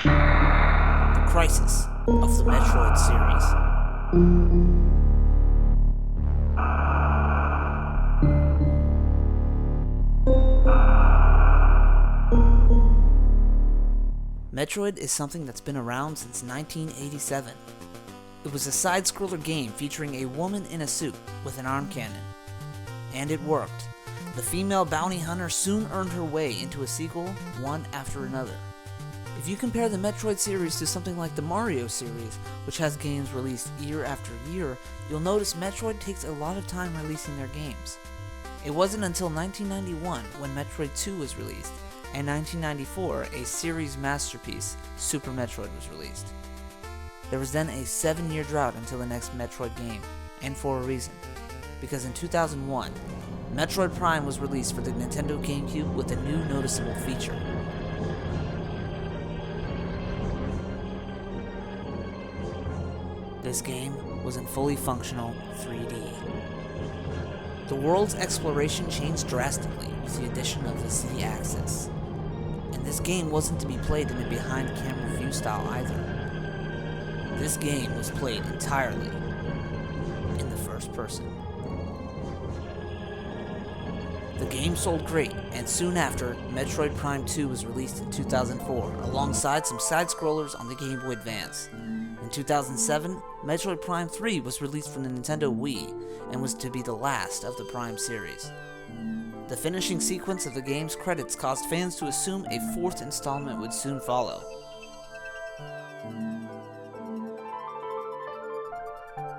The crisis of the Metroid series. Metroid is something that's been around since 1987. It was a side-scroller game featuring a woman in a suit with an arm cannon. And it worked. The female bounty hunter soon earned her way into a sequel, one after another. If you compare the Metroid series to something like the Mario series, which has games released year after year, you'll notice Metroid takes a lot of time releasing their games. It wasn't until 1991 when Metroid 2 was released, and 1994 a series masterpiece, Super Metroid, was released. There was then a 7-year drought until the next Metroid game, and for a reason. Because in 2001, Metroid Prime was released for the Nintendo GameCube with a new noticeable feature. This game was in fully functional 3D. The world's exploration changed drastically with the addition of the Z-axis. And this game wasn't to be played in a behind-camera view style either. This game was played entirely in the first person. The game sold great, and soon after, Metroid Prime 2 was released in 2004, alongside some side-scrollers on the Game Boy Advance. In 2007, Metroid Prime 3 was released for the Nintendo Wii, and was to be the last of the Prime series. The finishing sequence of the game's credits caused fans to assume a fourth installment would soon follow.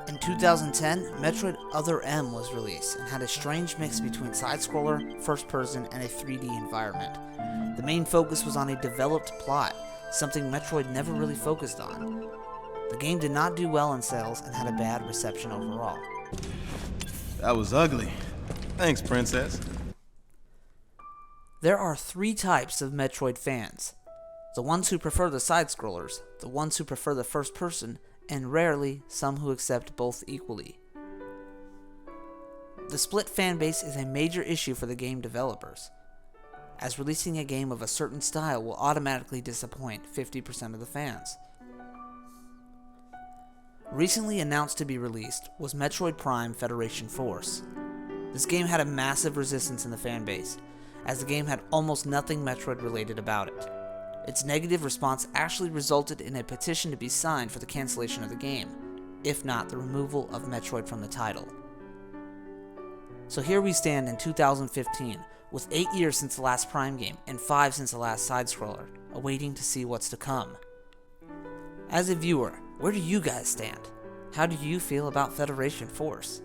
In 2010, Metroid Other M was released and had a strange mix between side-scroller, first-person, and a 3D environment. The main focus was on a developed plot, something Metroid never really focused on. The game did not do well in sales and had a bad reception overall. That was ugly. Thanks, Princess. There are 3 types of Metroid fans. The ones who prefer the side-scrollers, the ones who prefer the first-person, and rarely, some who accept both equally. The split fanbase is a major issue for the game developers, as releasing a game of a certain style will automatically disappoint 50% of the fans. Recently announced to be released was Metroid Prime Federation Force. This game had a massive resistance in the fanbase, as the game had almost nothing Metroid related about it. Its negative response actually resulted in a petition to be signed for the cancellation of the game, if not the removal of Metroid from the title. So here we stand in 2015, with 8 years since the last Prime game and 5 since the last side-scroller, awaiting to see what's to come. As a viewer, where do you guys stand? How do you feel about Federation Force?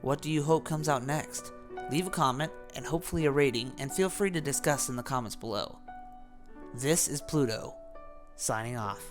What do you hope comes out next? Leave a comment and hopefully a rating, and feel free to discuss in the comments below. This is Pluto, signing off.